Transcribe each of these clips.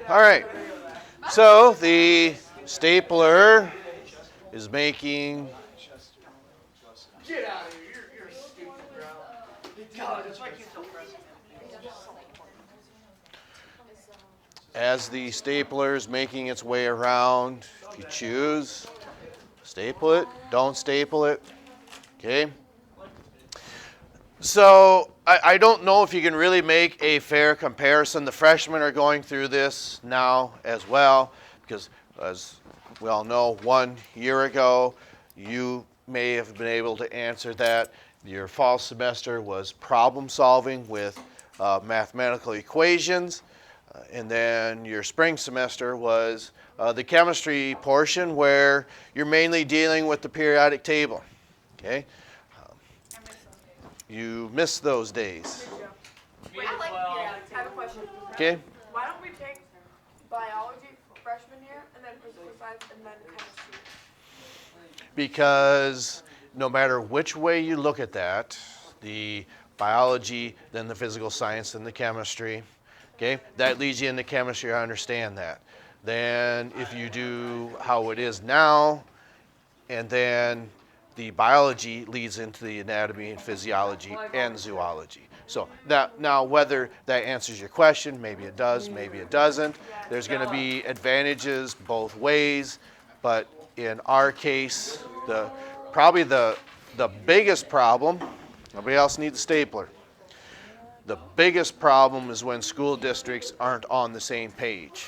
All right. So the stapler is making Get out of here. You're stupid, bro. God, it's like you so present. as the stapler is making its way around. If you choose, staple it, don't staple it. Okay. So I don't know if you can really make a fair comparison. The freshmen are going through this now as well, because as we all know, 1 year ago, you may have been able to answer that. Your fall semester was problem solving with mathematical equations, and then your spring semester was the chemistry portion where you're mainly dealing with the periodic table. Okay. You miss those days. I have a question. Okay? Why don't we take biology freshman year and then physical science and then chemistry? Because no matter which way you look at that, the biology, then the physical science, then the chemistry, okay? That leads you into chemistry, I understand that. Then if you do how it is now, and then the biology leads into the anatomy and physiology and zoology. So now whether that answers your question, maybe it does, maybe it doesn't. There's going to be advantages both ways, but in our case, probably the biggest problem, nobody else needs a stapler. The biggest problem is when school districts aren't on the same page.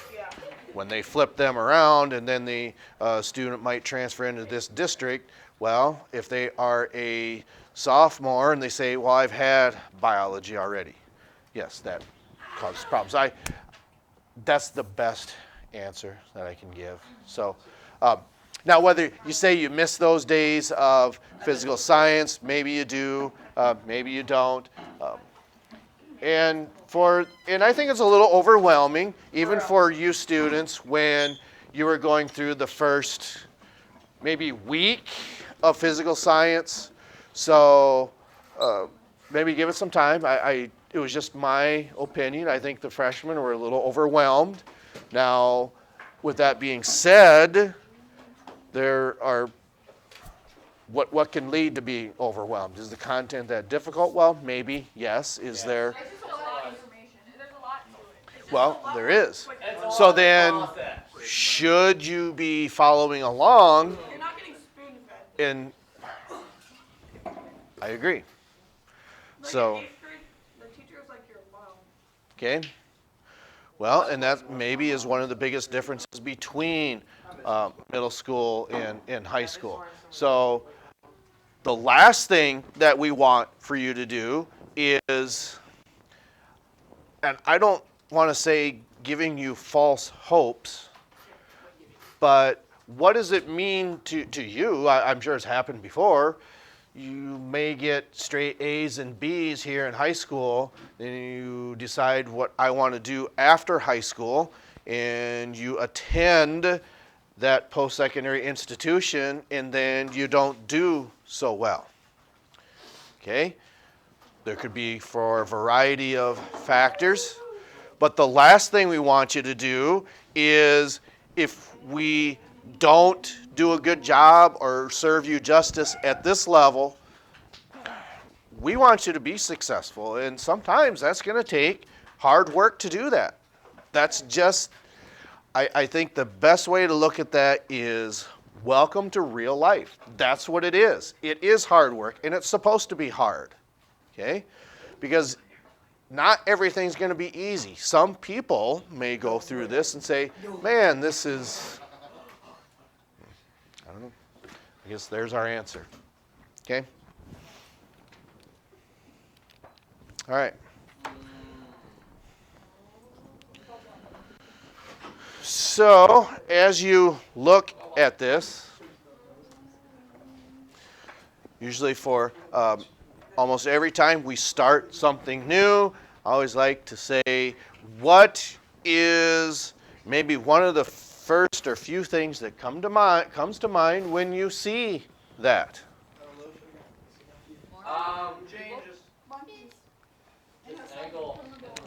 When they flip them around and then the student might transfer into this district, well, if they are a sophomore and they say, well, I've had biology already. Yes, that causes problems. That's the best answer that I can give. So now whether you say you miss those days of physical science, maybe you do, maybe you don't. And I think it's a little overwhelming, even for you students, when you were going through the first maybe week of physical science. So maybe give it some time. It was just my opinion. I think the freshmen were a little overwhelmed. Now, with that being said, there are what can lead to being overwhelmed? Is the content that difficult? Well, maybe, yes. Is there? It's just a lot of information. There's a lot to it. Well, there is. So then, should you be following along? You're not getting spoon fed. And I agree. So, In 8th grade, the teacher was like, you're alone. okay. Well, and that maybe is one of the biggest differences between middle school and high school. So the last thing that we want for you to do is, and I don't want to say giving you false hopes, but what does it mean to you? I'm sure it's happened before. You may get straight A's and B's here in high school, then you decide what I want to do after high school, and you attend that post-secondary institution, and then you don't do so well. Okay? There could be for a variety of factors, but the last thing we want you to do is, if we don't do a good job or serve you justice at this level, we want you to be successful, and sometimes that's going to take hard work to do that. That's just, I think the best way to look at that is welcome to real life. That's what it is. It is hard work, and it's supposed to be hard, okay? Because not everything's going to be easy. Some people may go through this and say, man, this is, I don't know. I guess there's our answer. Okay? All right. So, as you look at this, usually for almost every time we start something new, I always like to say, what is maybe one of the first or few things that comes to mind when you see that? Changes. Angle.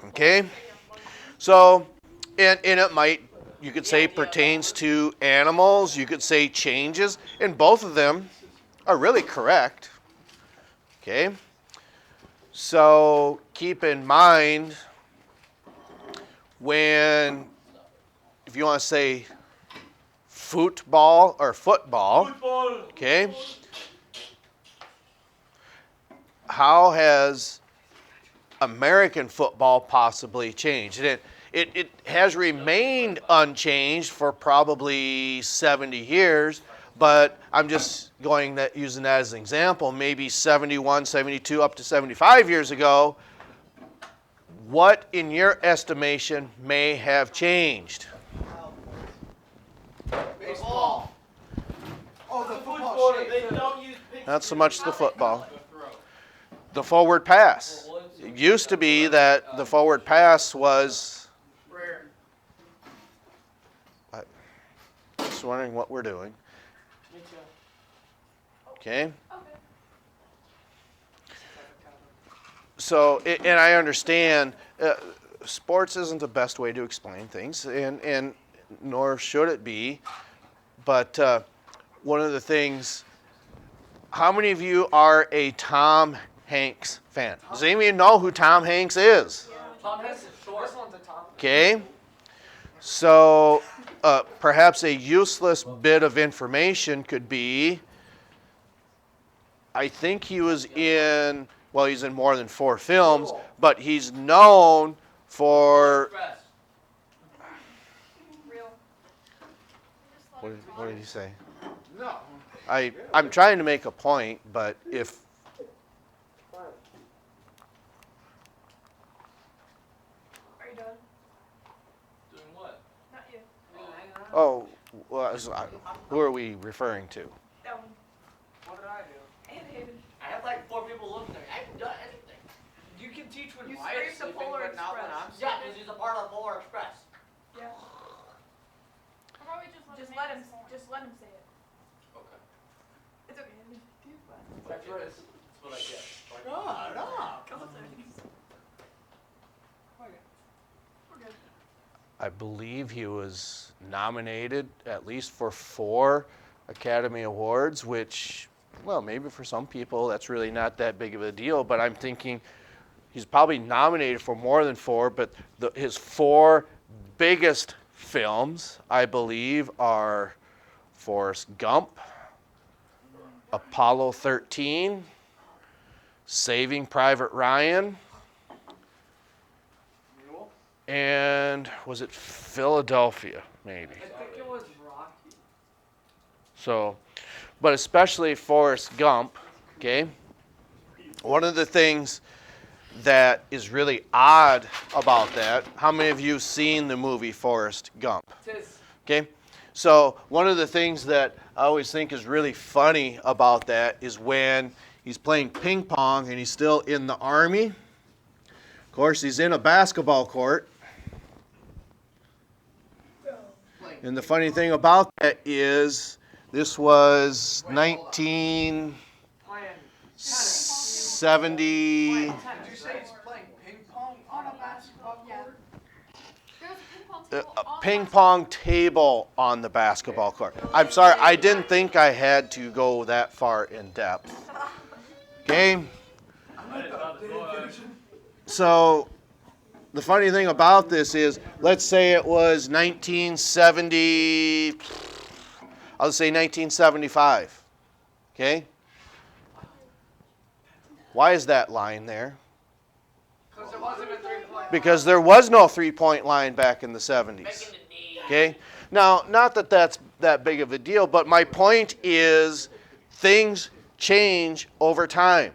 Okay, so And it might, you could say, pertains to animals. You could say changes. And both of them are really correct. Okay? So keep in mind when, if you want to say football or football, okay? How has American football possibly changed? It has remained unchanged for probably 70 years, but I'm just using that as an example. Maybe 71, 72, up to 75 years ago, what in your estimation may have changed? Baseball. Oh, the football shape. They don't use pictures. Not so much the football. The forward pass. It used to be that the forward pass was, Rare. just wondering what we're doing. Okay? Okay. So, and I understand, sports isn't the best way to explain things, and nor should it be. But one of the things, how many of you are a Tom Hanks fan? Does anybody know who Tom Hanks is? Tom Hanks is short. This one's a Tom. Okay? So perhaps a useless bit of information could be, I think he was in, well, he's in more than 4 films, but he's known for, Express. Real. what did he say? No. I'm trying to make a point, but if, Are you done? Doing what? Not you. oh, well, who are we referring to? That one. What did I do? And Hayden. I have like 4 people looking at me. I haven't done anything. You can teach when You Wyatt's scraped the sleeping, Polar but not when Express. I'm Yeah, sleeping. because he's a part of the Polar Express. Yeah. How about we just Just let him say it. Okay. It's okay. Do fun. That's what I get. No, no. Couple seconds. Okay. We're good. I believe he was nominated at least for 4 Academy Awards, which, well, maybe for some people that's really not that big of a deal, but I'm thinking he's probably nominated for more than 4, but his 4 biggest films, I believe, are Forrest Gump, Apollo 13, Saving Private Ryan, Mule? and was it Philadelphia, maybe? I think it was Rocky. So, but especially Forrest Gump, okay? One of the things that is really odd about that, how many of you have seen the movie Forrest Gump? Tis. Okay? So, one of the things that I always think is really funny about that is when he's playing ping pong and he's still in the Army. Of course, he's in a basketball court. And the funny thing about that is this was Playing 1970. Did you say he's playing ping pong on a basketball court? There was a A ping pong table on the basketball court. I'm sorry, I didn't think I had to go that far in depth. Okay? So, the funny thing about this is, let's say it was 1970, I'll say 1975. Okay? Why is that line there? Because it wasn't a 3-point. Because there was no 3-point line back in the 70s. Making the knee. Okay? Now, not that that's that big of a deal, but my point is things change over time.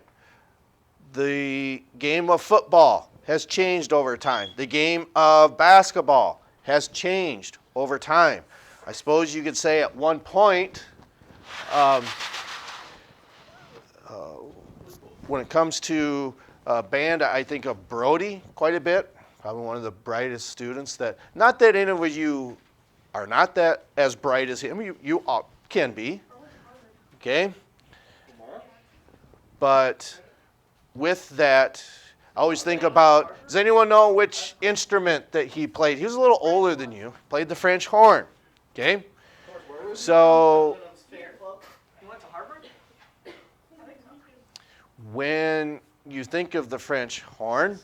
The game of football has changed over time. The game of basketball has changed over time. I suppose you could say at one point, when it comes to band, I think of Brody quite a bit. Probably one of the brightest students that, not that any of you are not that as bright as him. You all can be, okay? But with that, I always think about, does anyone know which instrument that he played? He was a little older than you. Played the French horn. Okay? So You went to Harvard? when you think of the French horn,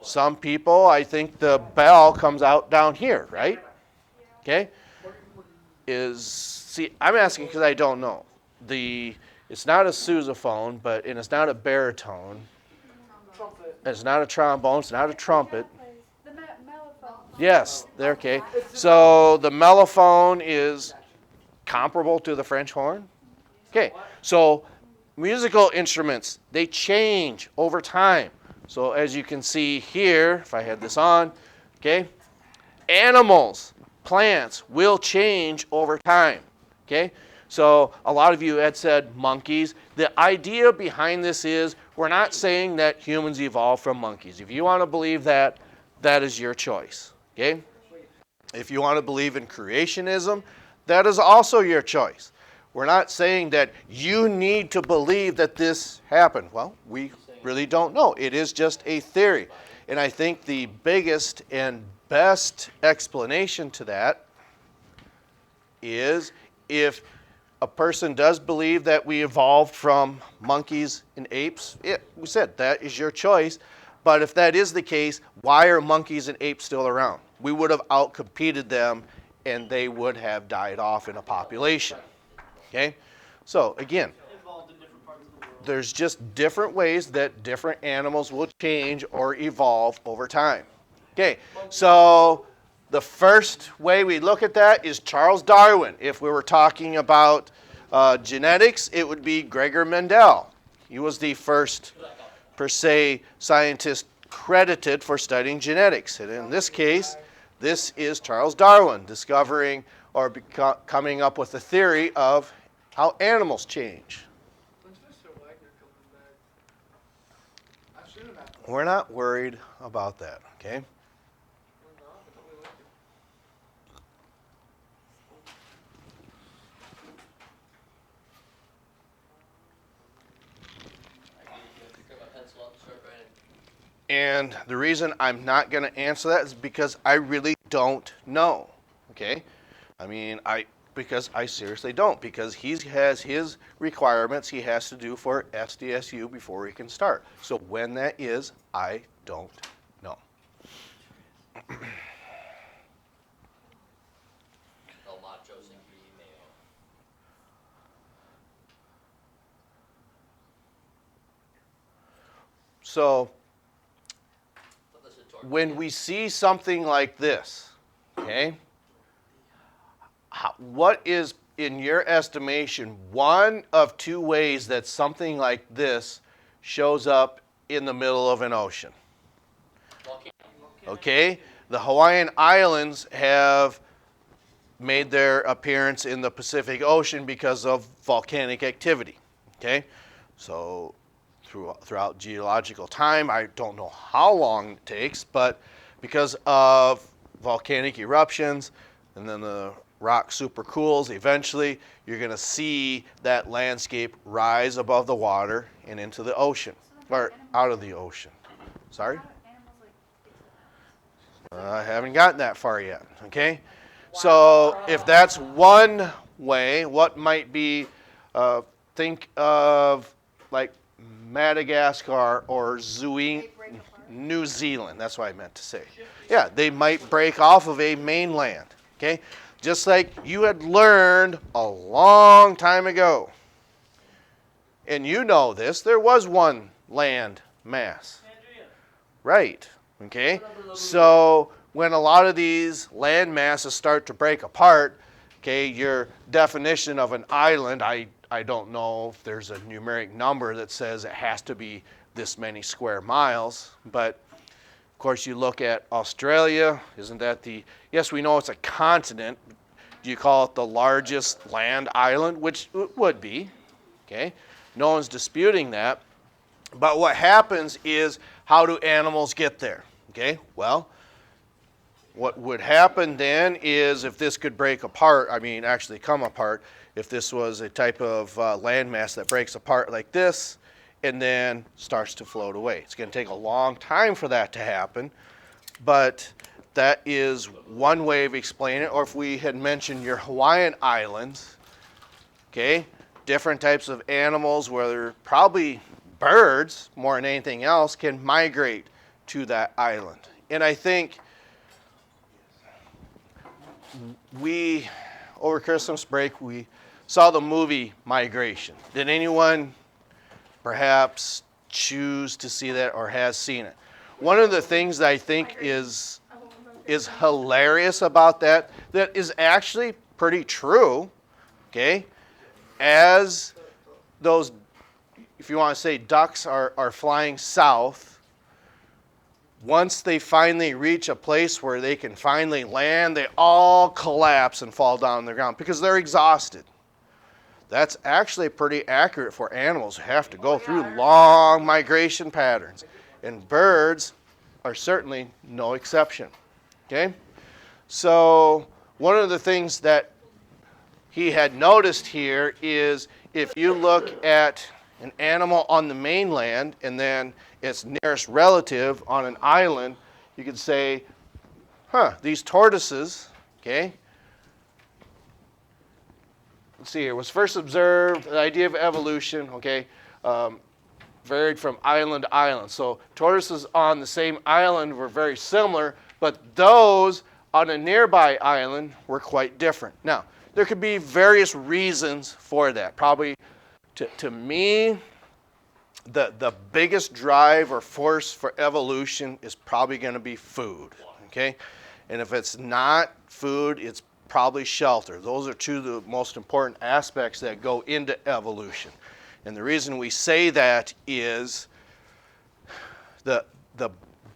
some people, I think the bell comes out down here, right? Okay? See, I'm asking because I don't know. It's not a sousaphone, and it's not a baritone. Trumpet. It's not a trombone. It's not a trumpet. The mellophone. Yes, they're okay. So the mellophone is comparable to the French horn. Okay, so musical instruments, they change over time. So as you can see here, if I had this on, okay, animals, plants will change over time. Okay, so a lot of you had said monkeys. The idea behind this is we're not saying that humans evolved from monkeys. If you want to believe that, that is your choice. Okay, if you want to believe in creationism, that is also your choice. We're not saying that you need to believe that this happened. Well, we really don't know. It is just a theory. And I think the biggest and best explanation to that is if a person does believe that we evolved from monkeys and apes, we said that is your choice. But if that is the case, why are monkeys and apes still around? We would have outcompeted them and they would have died off in a population. Okay? So again, Involved in different parts of the world. there's just different ways that different animals will change or evolve over time. Okay, so the first way we look at that is Charles Darwin. If we were talking about genetics, it would be Gregor Mendel. He was the first, per se, scientist credited for studying genetics. And in this case, this is Charles Darwin discovering or coming up with a theory of how animals change. When's Mr. Wagner coming back? I've seen him at the We're not worried about that, okay? Grab my pencil up, start writing. And the reason I'm not going to answer that is because I really don't know, okay? I mean, because I seriously don't, because he has his requirements he has to do for SDSU before he can start. So when that is, I don't know. El macho sin email. So Put this into our when we see something like this, okay, what is, in your estimation, one of two ways that something like this shows up in the middle of an ocean? volcano. Okay, the Hawaiian Islands have made their appearance in the Pacific Ocean because of volcanic activity. Okay, so throughout geological time, I don't know how long it takes, but because of volcanic eruptions and then the rock supercools, eventually you're going to see that landscape rise above the water and into the ocean, or out of the ocean. Sorry? I haven't gotten that far yet, okay? So if that's one way, what might be, think of like Madagascar or New Zealand. That's what I meant to say. Yeah, they might break off of a mainland, okay? Just like you had learned a long time ago. And you know this, there was one land mass. Right, okay? So when a lot of these land masses start to break apart, okay, your definition of an island, I don't know if there's a numeric number that says it has to be this many square miles, but of course you look at Australia, isn't that yes, we know it's a continent. Do you call it the largest land island? Which it would be, okay? No one's disputing that. But what happens is, how do animals get there? Okay, well, what would happen then is if this could break apart, actually come apart, if this was a type of landmass that breaks apart like this, and then starts to float away. It's going to take a long time for that to happen, but that is one way of explaining it. Or if we had mentioned your Hawaiian Islands, okay, different types of animals, whether probably birds more than anything else, can migrate to that island. And I think we, over Christmas break, we saw the movie Migration. Did anyone perhaps choose to see that or has seen it? One of the things that I think is hilarious about that is actually pretty true, okay? As those, if you want to say ducks are flying south, once they finally reach a place where they can finally land, they all collapse and fall down on the ground because they're exhausted. That's actually pretty accurate for animals who have to go through long migration patterns. And birds are certainly no exception. Okay? So one of the things that he had noticed here is if you look at an animal on the mainland and then its nearest relative on an island, you could say, these tortoises, okay? Let's see here, was first observed, the idea of evolution, okay, varied from island to island. So tortoises on the same island were very similar, but those on a nearby island were quite different. Now, there could be various reasons for that. Probably, to me, the biggest drive or force for evolution is probably going to be food, okay? And if it's not food, it's probably shelter. Those are two of the most important aspects that go into evolution. And the reason we say that is the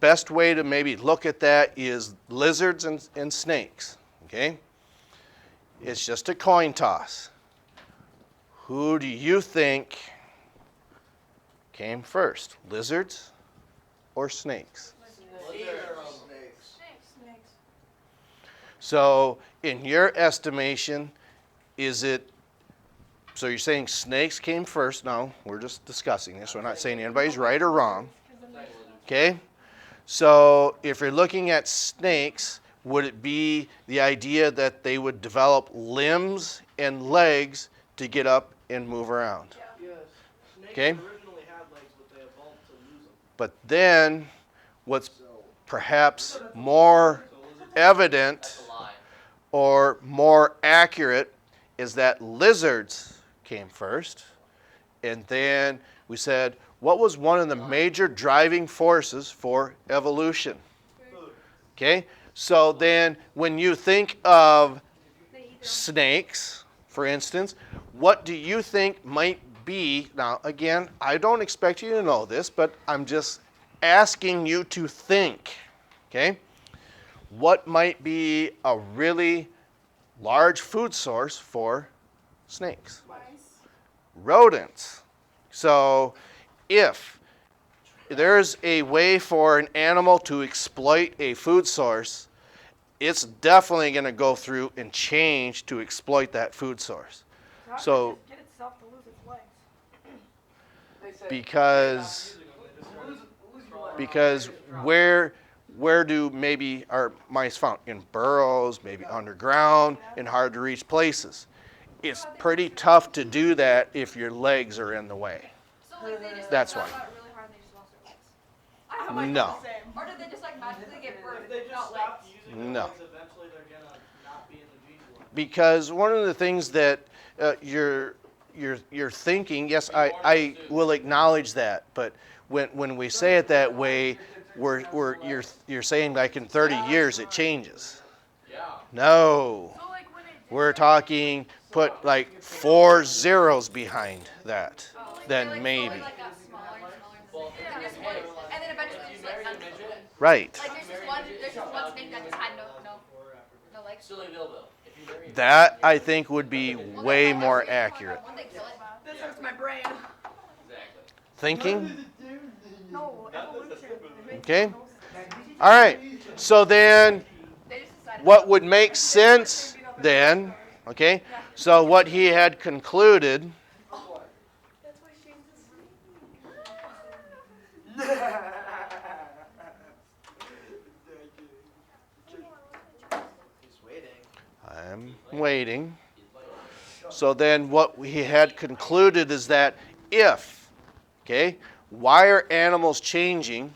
best way to maybe look at that is lizards and snakes, okay? It's just a coin toss. Who do you think came first, lizards or snakes? Snakes. So in your estimation, is it, so you're saying snakes came first? No, we're just discussing this. We're not saying anybody's right or wrong. Okay? So if you're looking at snakes, would it be the idea that they would develop limbs and legs to get up and move around? Yes. Snakes Okay. originally had legs, but they evolved to lose them. But then what's perhaps more evident That's a lie. or more accurate is that lizards came first. And then we said, what was one of the major driving forces for evolution? Okay? So then when you think of snakes, for instance, what do you think might be, now again, I don't expect you to know this, but I'm just asking you to think, okay? What might be a really large food source for snakes? Rodents. So if there's a way for an animal to exploit a food source, it's definitely going to go through and change to exploit that food source. So Get itself to lose its legs. because where do maybe are mice found? In burrows, maybe underground, in hard to reach places. It's pretty tough to do that if your legs are in the way. So like they just That's like, why. got really hard and they just lost their legs. I might No. do the same. Or did they just like magically get If birthed they just without stop legs? using their No. legs, eventually they're gonna not be in the gene pool. Because one of the things that you're thinking, yes, I will acknowledge that, but when we say it that way, you're saying like in 30 years it changes. Yeah. No, So like when it we're talking put like 4 zeros behind that, then They, like, maybe. slowly, like, got smaller and smaller and then just one, and then eventually just like none. Right. Like there's just one snake that just had no legs. Silly Bill. If you marry That I think would be way more accurate. Won't they kill it? this hurts my brain. exactly. Thinking? No, evolution. It makes Okay. no sense. All right. So then They just decided. what would make sense then, okay? So what he had concluded, That's why she's the snake. He's waiting. I'm waiting. So then what we had concluded is that if, okay, why are animals changing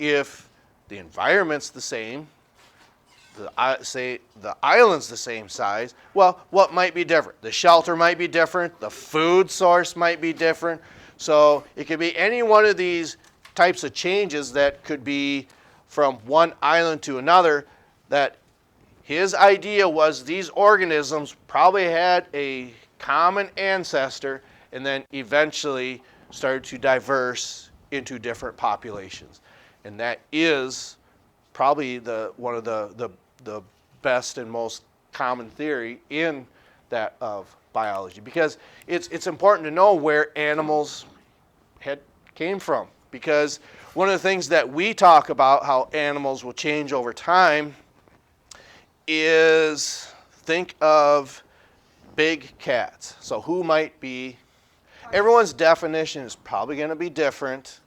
if the environment's the same, say the island's the same size? Well, what might be different? The shelter might be different, the food source might be different. So it could be any one of these types of changes that could be from one island to another. That his idea was these organisms probably had a common ancestor and then eventually started to diverse into different populations. And that is probably one of the best and most common theory in that of biology, because it's important to know where animals came from. Because one of the things that we talk about how animals will change over time is, think of big cats. So who might be, everyone's definition is probably going to be different.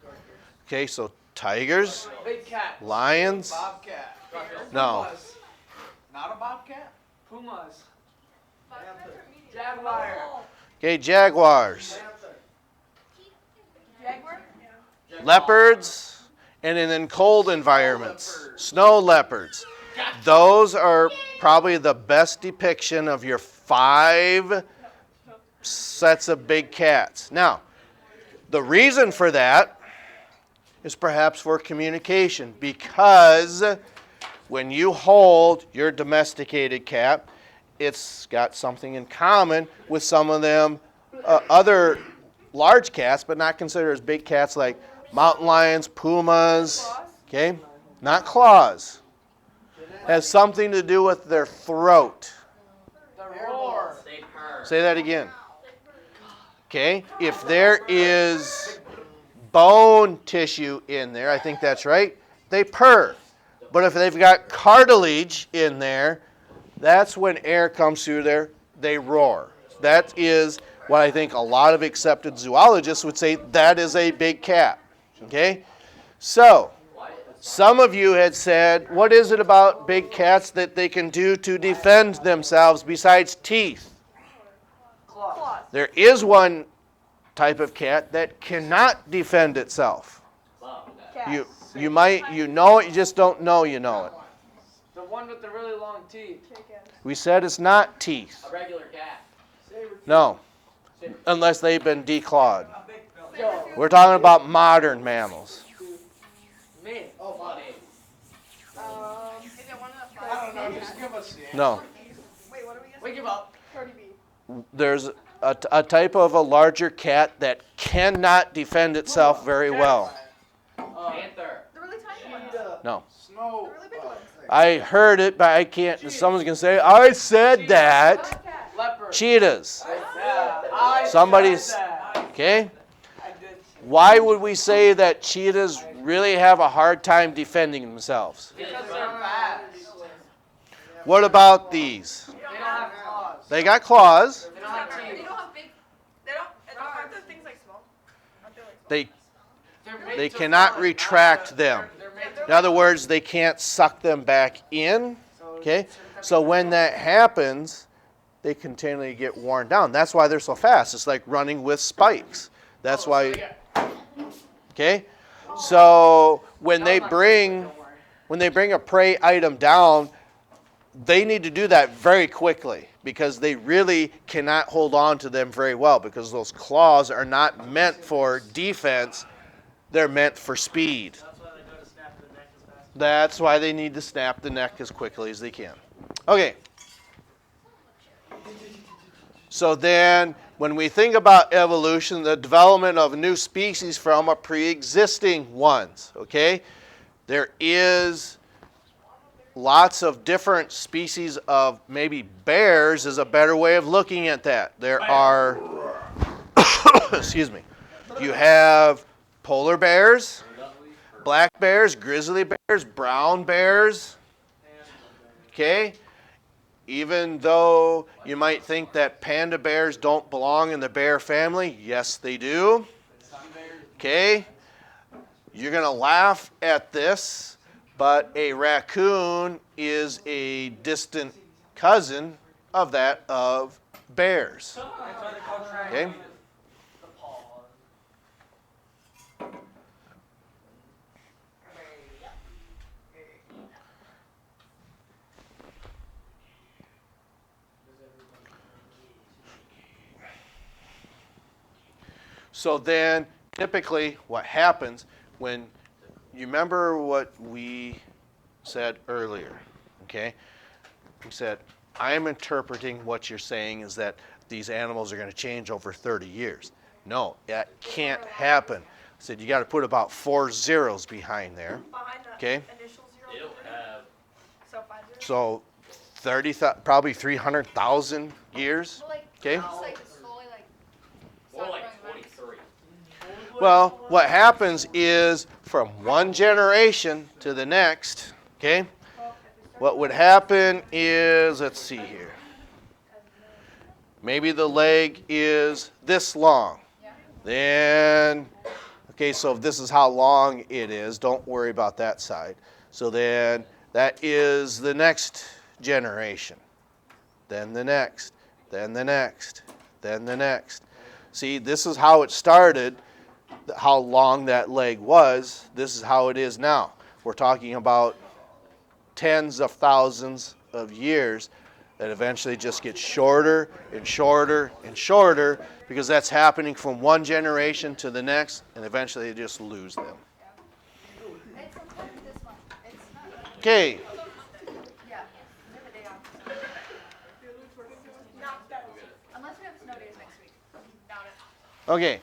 Okay, so tigers, Big cat. lions, Bobcat. no, Pumas. Not a bobcat? Pumas. Panther. Jaguar. okay, jaguars, Jaguar? leopards, and in cold environments, snow leopards. Those are probably the best depiction of your 5 sets of big cats. Now, the reason for that is perhaps for communication, because when you hold your domesticated cat, it's got something in common with some of them other large cats, but not considered as big cats, like mountain lions, pumas, okay? Not claws. Has something to do with their throat. The roar. They purr. Say that again. Okay? If there is bone tissue in there, I think that's right, they purr. But if they've got cartilage in there, that's when air comes through there, they roar. That is what I think a lot of accepted zoologists would say, that is a big cat. Okay? So, some of you had said, what is it about big cats that they can do to defend themselves besides teeth? Claws. There is one type of cat that cannot defend itself. Cat. You might, you know it, you just don't know you know it. The one with the really long teeth. Chicken. We said it's not teeth. A regular cat. No. Unless they've been declawed. Yo. We're talking about modern mammals. Me. Oh, Funny. Is it one of the I five? don't know. Just give us the answer. No. Wait, what are we guessing? We give up. Cardi B. There's a type of a larger cat that cannot defend itself very well. Panther. The really tiny ones. Cheetah. No. Snow. The really big ones. I heard it, but I can't. Someone's going to say, I said that. Bobcat. Leopard. Cheetahs. Yeah. I Somebody's- said that. Okay? I did. Why would we say that cheetahs really have a hard time defending themselves? Because they're fast. What about these? They don't have claws. They got claws. They don't have They teeth. don't have big. They don't. Aren't those things like small? Aren't they like small? They They're made They to cannot run, retract not to- them. They're made In other words, they can't suck them back in. Okay? So when that happens, they continually get worn down. That's why they're so fast. It's like running with spikes. That's why. Okay? So when they bring a prey item down, they need to do that very quickly, because they really cannot hold on to them very well, because those claws are not meant for defense. They're meant for speed. That's why they need to snap the neck as quickly as they can. Okay. So then, when we think about evolution, the development of new species from a pre-existing ones, okay? There is lots of different species of, maybe bears is a better way of looking at that. There are, excuse me, you have polar bears, black bears, grizzly bears, brown bears, okay? Even though you might think that panda bears don't belong in the bear family, yes they do, okay? You're going to laugh at this, but a raccoon is a distant cousin of that of bears. Okay? The paw. So then, typically, what happens when you remember what we said earlier, okay? We said, I'm interpreting what you're saying is that these animals are going to change over 30 years. No, that can't happen. I said, you got to put about 4 zeros behind there, Behind the okay? initial zero. It'll have. So 5 zeros. So 30, probably 300,000 years, Well, like, okay? just like slowly, like, More stop like growing back. 23. Well, what happens is from one generation to the next, okay? What would happen is, let's see here. Maybe the leg is this long. Yeah. Then, okay, so if this is how long it is, don't worry about that side. So then that is the next generation. Then the next, then the next, then the next. See, this is how it started, how long that leg was. This is how it is now. We're talking about tens of thousands of years that eventually just get shorter and shorter and shorter because that's happening from one generation to the next, and eventually they just lose them. It's sometimes this much. It's not. Okay, Yeah. We have a day off. Unless we have snow days next week. Doubt it. okay.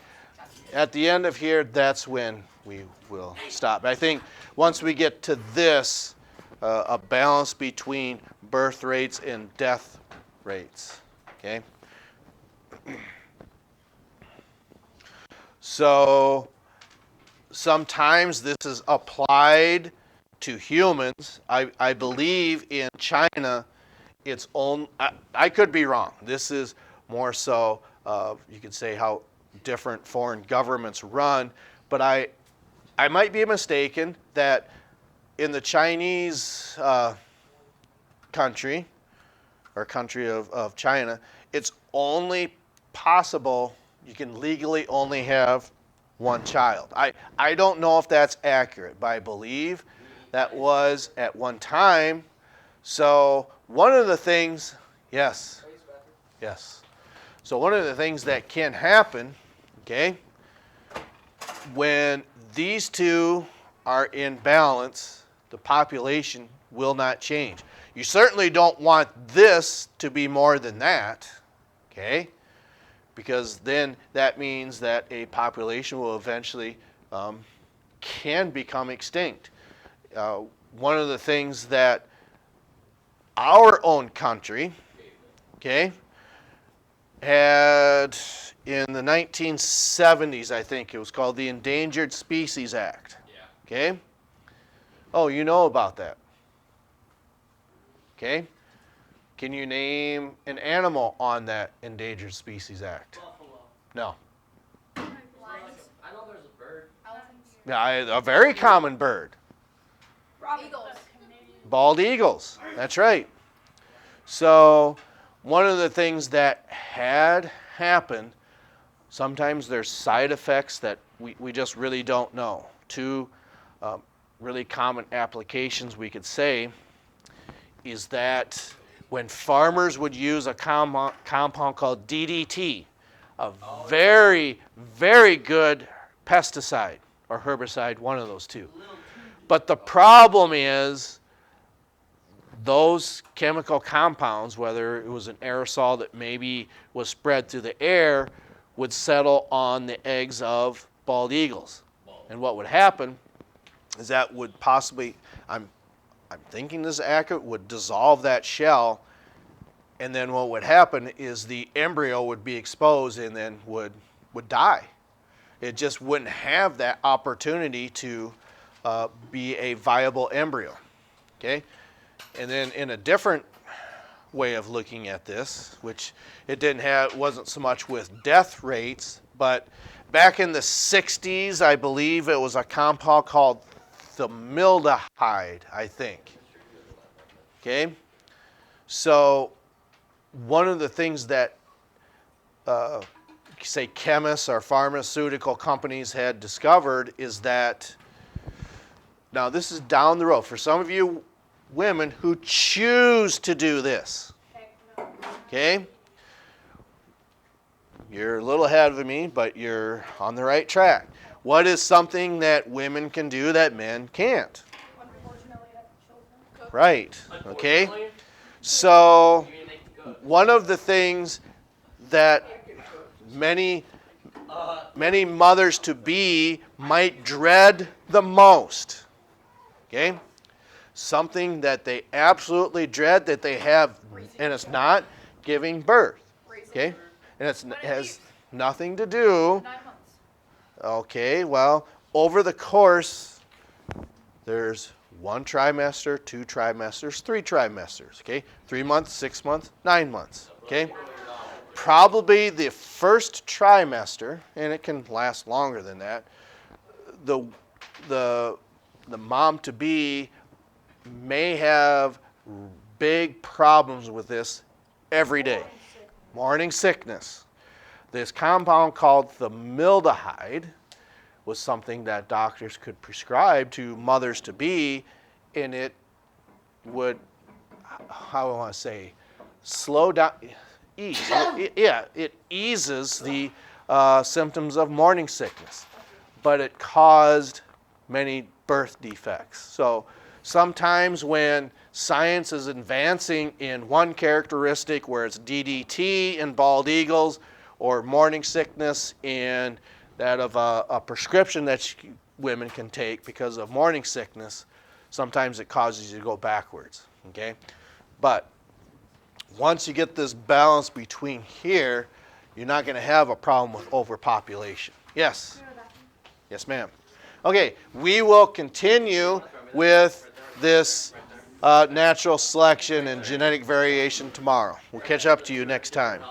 At the end of here, that's when we will stop. I think once we get to this, a balance between birth rates and death rates, okay? So sometimes this is applied to humans. I believe in China, it's own. I could be wrong. This is more so, you could say how different foreign governments run, but I might be mistaken that in the Chinese country, or country of China, it's only possible, you can legally only have one child. I don't know if that's accurate, but I believe that was at one time. So one of the things, yes, yes. So one of the things that can happen, okay, when these two are in balance, the population will not change. You certainly don't want this to be more than that, okay? Because then that means that a population will eventually can become extinct. One of the things that our own country, okay, had in the 1970s, I think it was called the Endangered Species Act. Yeah. Okay? Oh, you know about that. Okay? Can you name an animal on that Endangered Species Act? Buffalo. No. I know there's a bird. Elephants. Yeah, a very common bird. Eagles. Bald eagles. That's right. So one of the things that had happened, sometimes there's side effects that we just really don't know. Two really common applications we could say is that when farmers would use a compound called DDT, a very, very good pesticide or herbicide, one of those two. But the problem is those chemical compounds, whether it was an aerosol that maybe was spread through the air, would settle on the eggs of bald eagles. And what would happen is that would possibly, I'm thinking this is accurate, would dissolve that shell, and then what would happen is the embryo would be exposed and then would die. It just wouldn't have that opportunity to be a viable embryo. Okay? And then in a different way of looking at this, which it wasn't so much with death rates, but back in the 60s, I believe it was a compound called formaldehyde, I think. Okay? So one of the things that, say, chemists or pharmaceutical companies had discovered is that, now this is down the road, for some of you women who choose to do this, okay? You're a little ahead of me, but you're on the right track. What is something that women can do that men can't? Right, okay? So one of the things that many mothers-to-be might dread the most, okay? Something that they absolutely dread that they have, and it's not giving birth, okay? And it has nothing to do, 9 months. okay, well, over the course, there's 1 trimester, 2 trimesters, 3 trimesters, okay? 3 months, 6 months, 9 months, okay? Probably the first trimester, and it can last longer than that, the mom-to-be may have big problems with this every day. Morning sickness. This compound called formaldehyde was something that doctors could prescribe to mothers-to-be, and it would, how do I want to say, slow down, ease. Yeah, it eases the symptoms of morning sickness, but it caused many birth defects. So sometimes when science is advancing in one characteristic, where it's DDT in bald eagles, or morning sickness in that of a prescription that women can take because of morning sickness, sometimes it causes you to go backwards, okay? But once you get this balance between here, you're not going to have a problem with overpopulation. Yes? Yes, ma'am. Okay, we will continue with this natural selection and genetic variation tomorrow. We'll catch up to you next time.